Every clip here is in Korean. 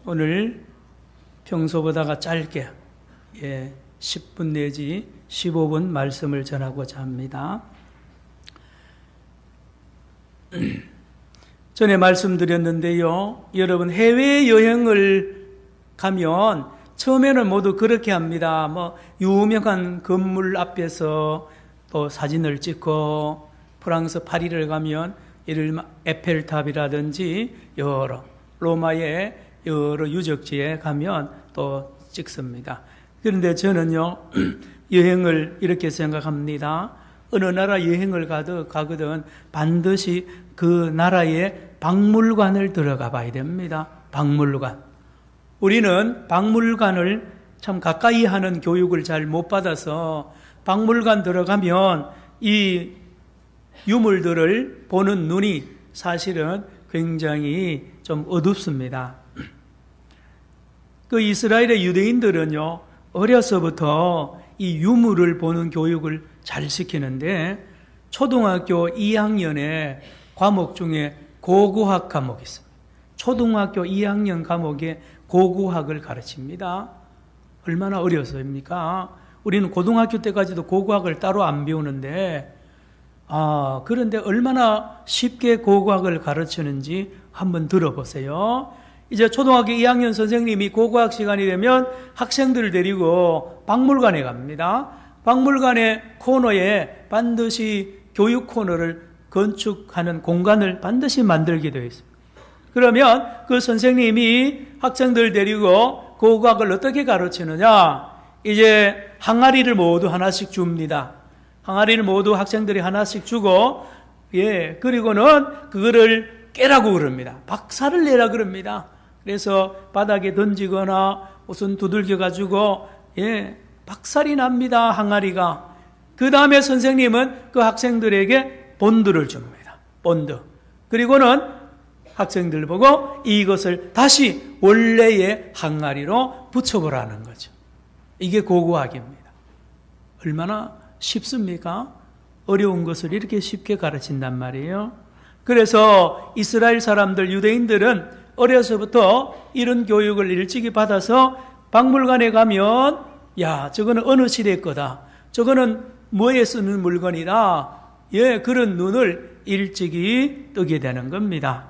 오늘 평소보다가 짧게 10분 내지 15분 말씀을 전하고자 합니다. 전에 말씀드렸는데요. 여러분 해외여행을 가면 처음에는 모두 그렇게 합니다. 유명한 건물 앞에서 또 사진을 찍고, 프랑스 파리를 가면 에펠탑이라든지 여러 로마의 여러 유적지에 가면 또 찍습니다. 그런데 저는요, 여행을 이렇게 생각합니다. 어느 나라 여행을 가거든 반드시 그 나라의 박물관을 들어가 봐야 됩니다. 박물관. 우리는 박물관을 참 가까이 하는 교육을 잘 못 받아서 박물관 들어가면 이 유물들을 보는 눈이 사실은 굉장히 좀 어둡습니다. 그 이스라엘의 유대인들은요, 어려서부터 이 유물을 보는 교육을 잘 시키는데, 초등학교 2학년에 과목 중에 고고학 과목이 있습니다. 초등학교 2학년 과목에 고고학을 가르칩니다. 얼마나 어려서입니까? 우리는 고등학교 때까지도 고고학을 따로 안 배우는데, 그런데 얼마나 쉽게 고고학을 가르치는지 한번 들어보세요. 이제 초등학교 2학년 선생님이 고고학 시간이 되면 학생들을 데리고 박물관에 갑니다. 박물관의 코너에 반드시 교육 코너를 건축하는 공간을 반드시 만들게 되어 있습니다. 그러면 그 선생님이 학생들 데리고 고고학을 어떻게 가르치느냐? 이제 항아리를 모두 하나씩 줍니다. 항아리를 모두 학생들이 하나씩 주고, 그리고는 그거를 깨라고 그럽니다. 박살을 내라 그럽니다. 그래서 바닥에 던지거나 무슨 두들겨 가지고 박살이 납니다. 항아리가. 그 다음에 선생님은 그 학생들에게 본드를 줍니다. 본드. 그리고는 학생들 보고 이것을 다시 원래의 항아리로 붙여보라는 거죠. 이게 고고학입니다. 얼마나 쉽습니까? 어려운 것을 이렇게 쉽게 가르친단 말이에요. 그래서 이스라엘 사람들, 유대인들은 어려서부터 이런 교육을 일찍이 받아서 박물관에 가면, 저거는 어느 시대 거다, 저거는 뭐에 쓰는 물건이다, 그런 눈을 일찍이 뜨게 되는 겁니다.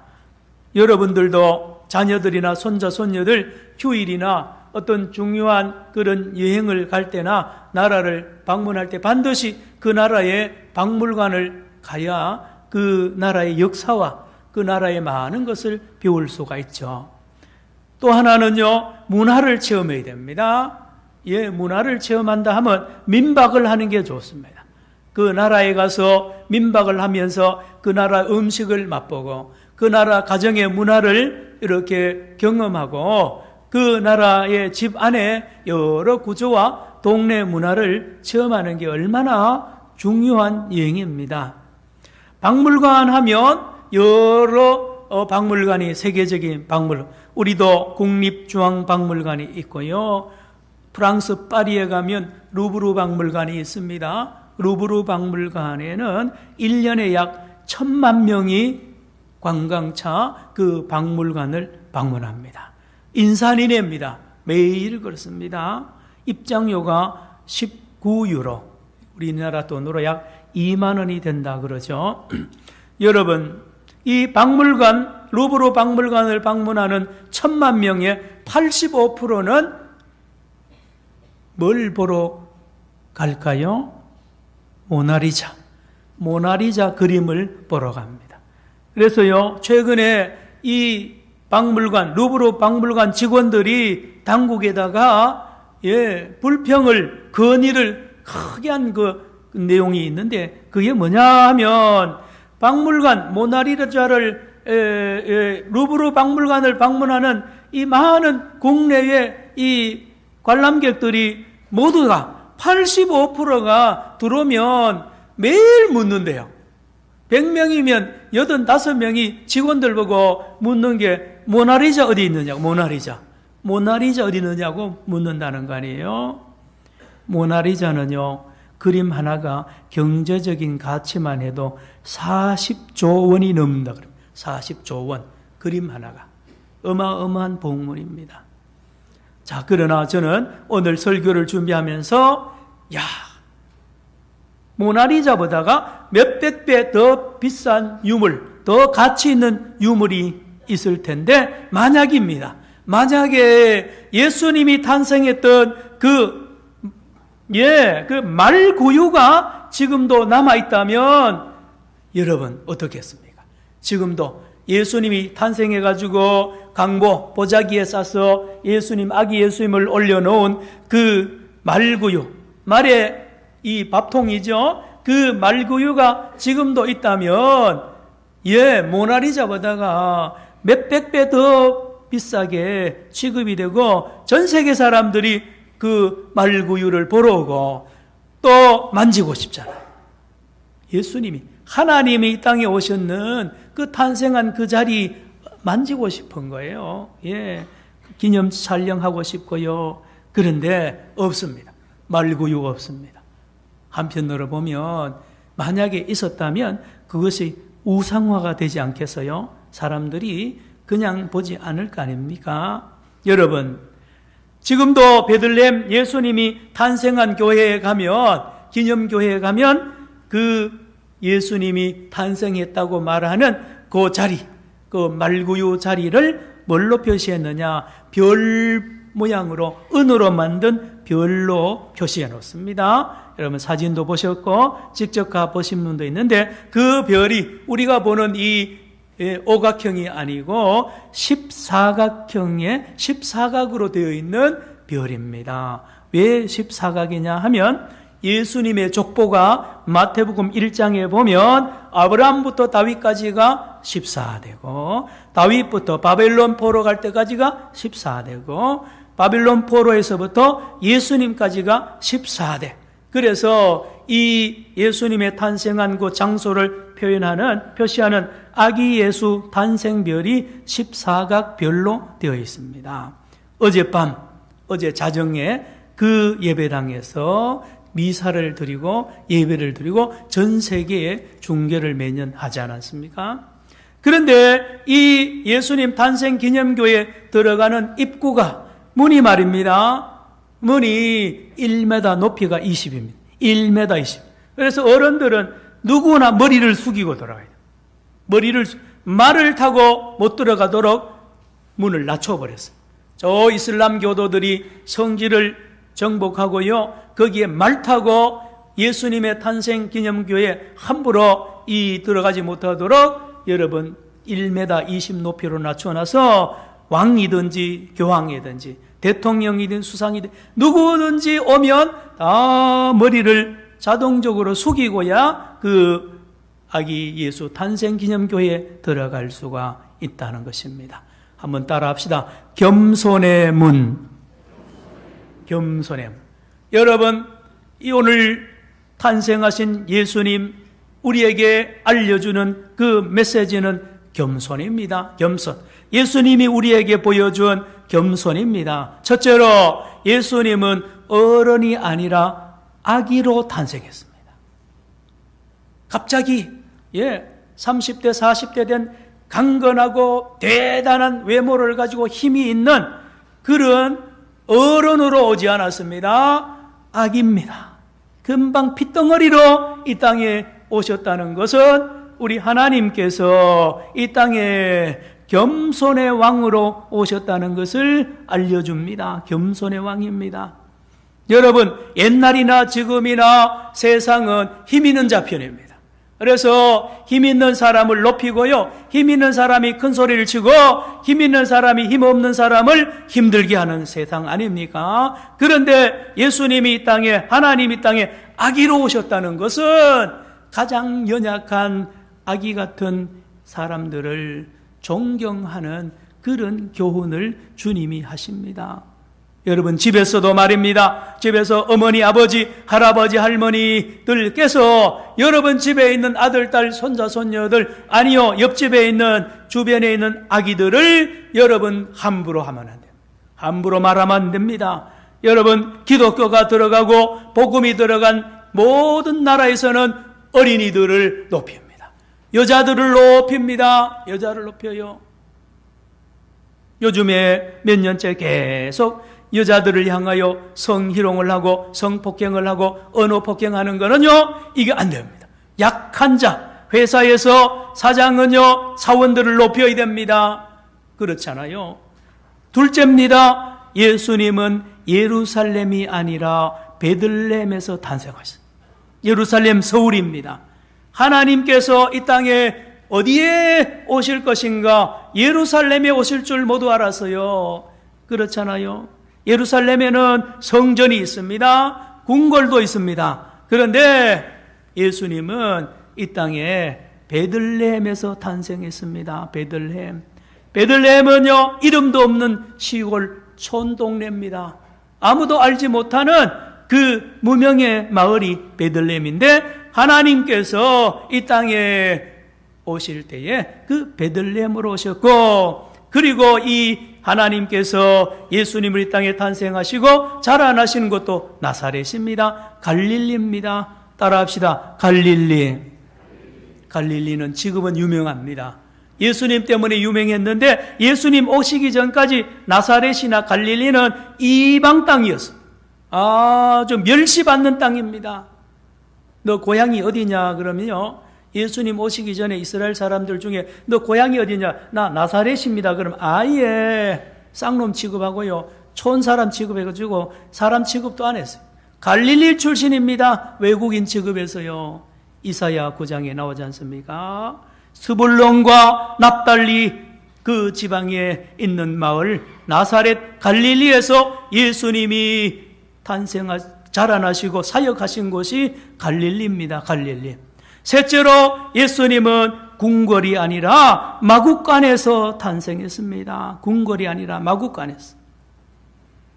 여러분들도 자녀들이나 손자, 손녀들 휴일이나 어떤 중요한 그런 여행을 갈 때나 나라를 방문할 때 반드시 그 나라의 박물관을 가야 그 나라의 역사와 그 나라의 많은 것을 배울 수가 있죠. 또 하나는요, 문화를 체험해야 됩니다. 문화를 체험한다 하면 민박을 하는 게 좋습니다. 그 나라에 가서 민박을 하면서 그 나라 음식을 맛보고 그 나라 가정의 문화를 이렇게 경험하고 그 나라의 집 안에 여러 구조와 동네 문화를 체험하는 게 얼마나 중요한 여행입니다. 박물관 하면 여러 박물관이, 세계적인 박물관, 우리도 국립중앙박물관이 있고요. 프랑스 파리에 가면 루브르 박물관이 있습니다. 루브르 박물관에는 1년에 약 1,000만 명이 관광차 그 박물관을 방문합니다. 인산인해입니다. 매일 그렇습니다. 입장료가 19유로, 우리나라 돈으로 약 2만 원이 된다 그러죠. 여러분, 이 박물관, 루브르 박물관을 방문하는 1,000만 명의 85%는 뭘 보러 갈까요? 모나리자 그림을 보러 갑니다. 그래서요, 최근에 이 박물관, 루브르 박물관 직원들이 당국에다가 불평을, 건의를 크게 한 그 내용이 있는데, 그게 뭐냐 하면, 박물관, 모나리자를, 루브르 박물관을 방문하는 이 많은 국내의 이 관람객들이 모두가 85%가 들어오면 매일 묻는데요. 100명이면 85명이 직원들 보고 묻는 게 모나리자 어디 있느냐고, 모나리자 어디 있느냐고 묻는다는 거 아니에요. 모나리자는요, 그림 하나가 경제적인 가치만 해도 40조 원이 넘는다 그럽니다. 40조 원, 그림 하나가. 어마어마한 복물입니다. 자, 그러나 저는 오늘 설교를 준비하면서 모나리자보다가 몇백 배 더 비싼 유물, 더 가치 있는 유물이 있을 텐데, 만약에 예수님이 탄생했던 그 말구유가 지금도 남아있다면 여러분 어떻겠습니까? 지금도 예수님이 탄생해가지고 강보 보자기에 싸서 아기 예수님을 올려놓은 그 말구유, 말의 이 밥통이죠. 그 말구유가 지금도 있다면 모나리자보다가 몇백 배 더 비싸게 취급이 되고 전 세계 사람들이 그 말구유를 보러 오고 또 만지고 싶잖아요. 예수님이, 하나님이 이 땅에 오셨는 그 탄생한 그 자리 만지고 싶은 거예요. 기념 촬영하고 싶고요. 그런데 없습니다. 말구유가 없습니다. 한편으로 보면 만약에 있었다면 그것이 우상화가 되지 않겠어요? 사람들이 그냥 보지 않을 거 아닙니까? 여러분, 지금도 베들레헴 예수님이 탄생한 교회에 가면, 기념교회에 가면 그 예수님이 탄생했다고 말하는 그 자리, 그 말구유 자리를 뭘로 표시했느냐? 별 모양으로, 은으로 만든 별로 표시해 놓습니다. 여러분 사진도 보셨고 직접 가보신 분도 있는데, 그 별이 우리가 보는 이 오각형이 아니고 14각으로 되어 있는 별입니다. 왜 14각이냐 하면 예수님의 족보가 마태복음 1장에 보면 아브라함부터 다윗까지가 14대고, 다윗부터 바벨론 포로 갈 때까지가 14대고, 바벨론 포로에서부터 예수님까지가 14대. 그래서 이 예수님의 탄생한 그 장소를 표시하는 아기 예수 탄생별이 14각 별로 되어 있습니다. 어제 자정에 그 예배당에서 미사를 드리고 예배를 드리고 전 세계에 중계를 매년 하지 않았습니까? 그런데 이 예수님 탄생 기념교에 들어가는 입구가 문이 말입니다. 문이 1m, 높이가 20입니다. 1m 20. 그래서 어른들은 누구나 머리를 숙이고 들어가야 돼요. 말을 타고 못 들어가도록 문을 낮춰버렸어요. 저 이슬람 교도들이 성지를 정복하고요, 거기에 말 타고 예수님의 탄생 기념교에 함부로 들어가지 못하도록 여러분 1m 20 높이로 낮춰놔서 왕이든지 교황이든지 대통령이든 수상이든 누구든지 오면 다 머리를 자동적으로 숙이고야 그 아기 예수 탄생 기념교회에 들어갈 수가 있다는 것입니다. 한번 따라합시다. 겸손의 문. 겸손의 문. 여러분, 오늘 탄생하신 예수님 우리에게 알려주는 그 메시지는 겸손입니다. 겸손. 예수님이 우리에게 보여준 겸손입니다. 첫째로 예수님은 어른이 아니라 아기로 탄생했습니다. 갑자기 30대 40대 된 강건하고 대단한 외모를 가지고 힘이 있는 그런 어른으로 오지 않았습니다. 아기입니다. 금방 핏덩어리로 이 땅에 오셨다는 것은 우리 하나님께서 이 땅에 겸손의 왕으로 오셨다는 것을 알려줍니다. 겸손의 왕입니다. 여러분, 옛날이나 지금이나 세상은 힘 있는 자 편입니다. 그래서 힘 있는 사람을 높이고요, 힘 있는 사람이 큰 소리를 치고 힘 있는 사람이 힘 없는 사람을 힘들게 하는 세상 아닙니까? 그런데 예수님이 이 땅에, 하나님이 이 땅에 아기로 오셨다는 것은 가장 연약한 아기 같은 사람들을 존경하는 그런 교훈을 주님이 하십니다. 여러분, 집에서도 말입니다. 집에서 어머니, 아버지, 할아버지, 할머니들께서 여러분 집에 있는 아들, 딸, 손자, 손녀들, 아니요, 옆집에 있는, 주변에 있는 아기들을 여러분 함부로 하면 안 돼요. 함부로 말하면 안 됩니다. 여러분, 기독교가 들어가고 복음이 들어간 모든 나라에서는 어린이들을 높입니다. 여자들을 높입니다. 여자를 높여요. 요즘에 몇 년째 계속 여자들을 향하여 성희롱을 하고 성폭행을 하고 언어폭행하는 거는요, 이게 안 됩니다. 약한 자, 회사에서 사장은요, 사원들을 높여야 됩니다. 그렇잖아요. 둘째입니다. 예수님은 예루살렘이 아니라 베들레헴에서 탄생하셨습니다. 예루살렘 서울입니다. 하나님께서 이 땅에 어디에 오실 것인가? 예루살렘에 오실 줄 모두 알았어요. 그렇잖아요. 예루살렘에는 성전이 있습니다. 궁궐도 있습니다. 그런데 예수님은 이 땅에 베들레헴에서 탄생했습니다. 베들레헴. 베들레헴은요, 이름도 없는 시골 촌동네입니다. 아무도 알지 못하는 그 무명의 마을이 베들레헴인데, 하나님께서 이 땅에 오실 때에 그 베들레헴으로 오셨고, 그리고 이 하나님께서 예수님을 이 땅에 탄생하시고 자라나시는 것도 나사렛입니다. 갈릴리입니다. 따라합시다. 갈릴리. 갈릴리는 지금은 유명합니다. 예수님 때문에 유명했는데, 예수님 오시기 전까지 나사렛이나 갈릴리는 이방 땅이었습니다. 아주 멸시받는 땅입니다. 너 고향이 어디냐 그러면요, 예수님 오시기 전에 이스라엘 사람들 중에 너 고향이 어디냐? 나 나사렛입니다. 그럼 아예 쌍놈 취급하고요, 촌 사람 취급해가지고 사람 취급도 안 했어요. 갈릴리 출신입니다. 외국인 취급해서요. 이사야 9장에 나오지 않습니까? 스불론과 납달리 그 지방에 있는 마을 나사렛 갈릴리에서 예수님이 자라나시고 사역하신 곳이 갈릴리입니다. 갈릴리. 셋째로 예수님은 궁궐이 아니라 마구간에서 탄생했습니다. 궁궐이 아니라 마구간에서.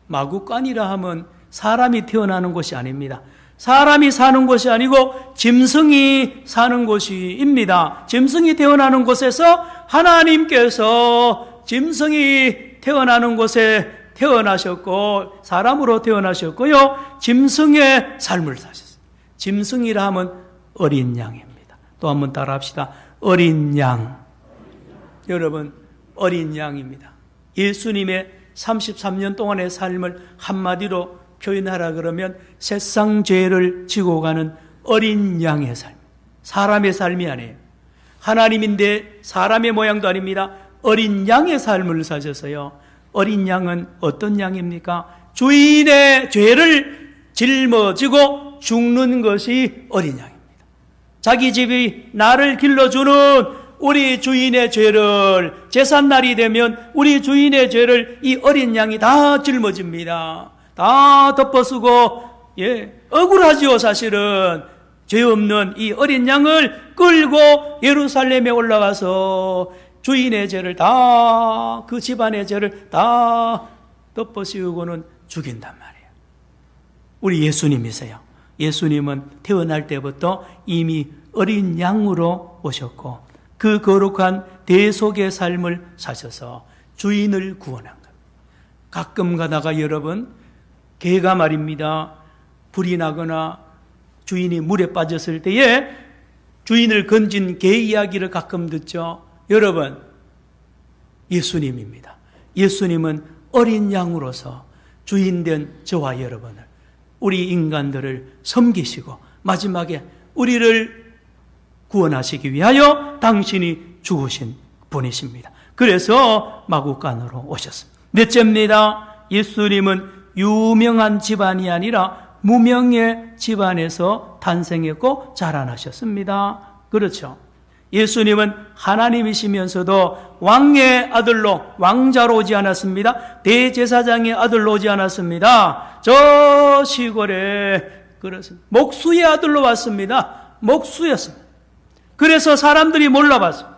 마구간이라 하면 사람이 태어나는 곳이 아닙니다. 사람이 사는 곳이 아니고 짐승이 사는 곳입니다. 짐승이 태어나는 곳에서 하나님께서 짐승이 태어나는 곳에 태어나셨고 사람으로 태어나셨고요, 짐승의 삶을 사셨어요. 짐승이라 하면 어린 양입니다. 또 한번 따라합시다. 어린 양. 여러분, 어린 양입니다. 예수님의 33년 동안의 삶을 한마디로 표현하라 그러면 세상 죄를 지고 가는 어린 양의 삶. 사람의 삶이 아니에요. 하나님인데 사람의 모양도 아닙니다. 어린 양의 삶을 사셔서요. 어린 양은 어떤 양입니까? 주인의 죄를 짊어지고 죽는 것이 어린 양입니다. 자기 집이 나를 길러주는 우리 주인의 죄를, 제삿날이 되면 우리 주인의 죄를 이 어린 양이 다 짊어집니다. 다 덮어쓰고, 억울하지요. 사실은 죄 없는 이 어린 양을 끌고 예루살렘에 올라가서 주인의 죄를 다, 그 집안의 죄를 다 덮어씌우고는 죽인단 말이에요. 우리 예수님이세요. 예수님은 태어날 때부터 이미 어린 양으로 오셨고 그 거룩한 대속의 삶을 사셔서 주인을 구원한 겁니다. 가끔 가다가 여러분, 개가 말입니다, 불이 나거나 주인이 물에 빠졌을 때에 주인을 건진 개 이야기를 가끔 듣죠. 여러분, 예수님입니다. 예수님은 어린 양으로서 주인된 저와 여러분을, 우리 인간들을 섬기시고 마지막에 우리를 구원하시기 위하여 당신이 죽으신 분이십니다. 그래서 마구간으로 오셨습니다. 넷째입니다. 예수님은 유명한 집안이 아니라 무명의 집안에서 탄생했고 자라나셨습니다. 그렇죠. 예수님은 하나님이시면서도 왕의 아들로, 왕자로 오지 않았습니다. 대제사장의 아들로 오지 않았습니다. 저 시골에 그렇습니다. 목수의 아들로 왔습니다. 목수였습니다. 그래서 사람들이 몰라봤습니다.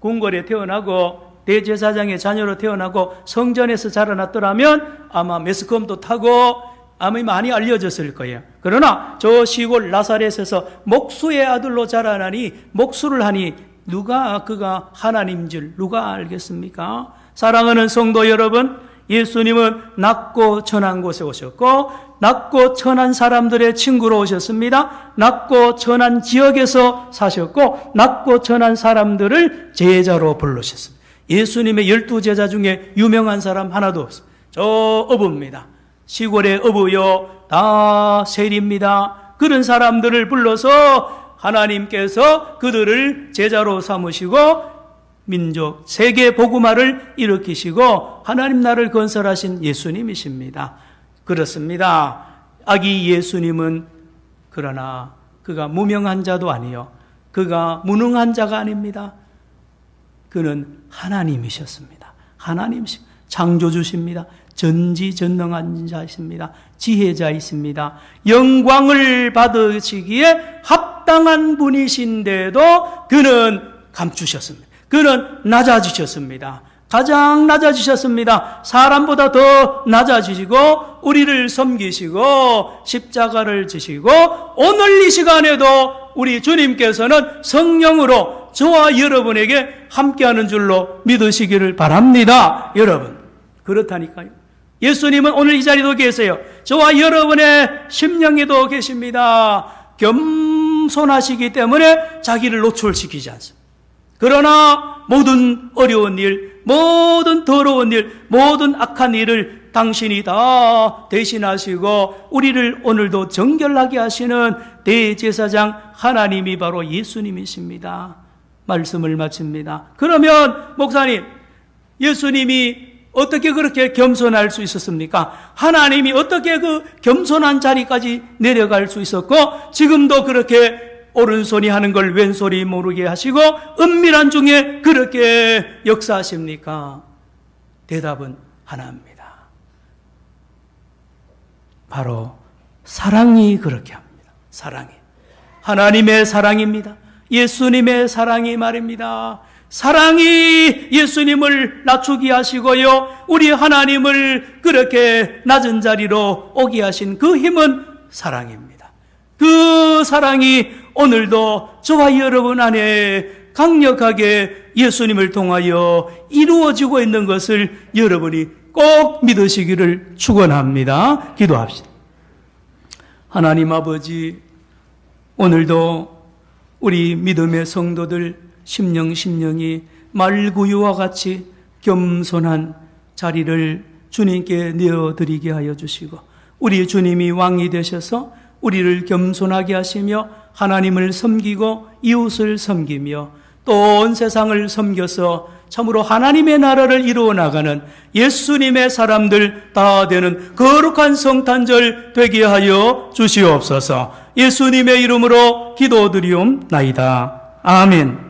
궁궐에 태어나고 대제사장의 자녀로 태어나고 성전에서 자라났더라면 아마 매스컴도 타고 아마 많이 알려졌을 거예요. 그러나 저 시골 나사렛에서 목수의 아들로 자라나니, 목수를 하니 그가 하나님인 줄 누가 알겠습니까? 사랑하는 성도 여러분, 예수님은 낮고 천한 곳에 오셨고 낮고 천한 사람들의 친구로 오셨습니다. 낮고 천한 지역에서 사셨고 낮고 천한 사람들을 제자로 부르셨습니다. 예수님의 12제자 중에 유명한 사람 하나도 없어요. 저 어부입니다. 시골의 어부요, 다 세리입니다. 그런 사람들을 불러서 하나님께서 그들을 제자로 삼으시고 민족, 세계 복음화를 일으키시고 하나님 나라를 건설하신 예수님이십니다. 그렇습니다. 아기 예수님은 그러나 그가 무명한 자도 아니요, 그가 무능한 자가 아닙니다. 그는 하나님이셨습니다. 하나님이십니다. 창조주십니다. 전지전능한 자이십니다. 지혜자이십니다. 영광을 받으시기에 합당한 분이신데도 그는 감추셨습니다. 그는 낮아지셨습니다. 가장 낮아지셨습니다. 사람보다 더 낮아지시고 우리를 섬기시고 십자가를 지시고 오늘 이 시간에도 우리 주님께서는 성령으로 저와 여러분에게 함께하는 줄로 믿으시기를 바랍니다. 여러분, 그렇다니까요. 예수님은 오늘 이 자리도 계세요. 저와 여러분의 심령에도 계십니다. 겸손하시기 때문에 자기를 노출시키지 않습니다. 그러나 모든 어려운 일, 모든 더러운 일, 모든 악한 일을 당신이 다 대신하시고 우리를 오늘도 정결하게 하시는 대제사장 하나님이 바로 예수님이십니다. 말씀을 마칩니다. 그러면 목사님, 예수님이 어떻게 그렇게 겸손할 수 있었습니까? 하나님이 어떻게 그 겸손한 자리까지 내려갈 수 있었고 지금도 그렇게 오른손이 하는 걸 왼손이 모르게 하시고 은밀한 중에 그렇게 역사하십니까? 대답은 하나입니다. 바로 사랑이 그렇게 합니다. 사랑이. 하나님의 사랑입니다. 예수님의 사랑이 말입니다. 사랑이 예수님을 낮추게 하시고요, 우리 하나님을 그렇게 낮은 자리로 오게 하신 그 힘은 사랑입니다. 그 사랑이 오늘도 저와 여러분 안에 강력하게 예수님을 통하여 이루어지고 있는 것을 여러분이 꼭 믿으시기를 축원합니다. 기도합시다. 하나님 아버지, 오늘도 우리 믿음의 성도들 심령이 말구유와 같이 겸손한 자리를 주님께 내어드리게 하여 주시고 우리 주님이 왕이 되셔서 우리를 겸손하게 하시며 하나님을 섬기고 이웃을 섬기며 또 온 세상을 섬겨서 참으로 하나님의 나라를 이루어 나가는 예수님의 사람들 다 되는 거룩한 성탄절 되게 하여 주시옵소서. 예수님의 이름으로 기도드리옵나이다. 아멘.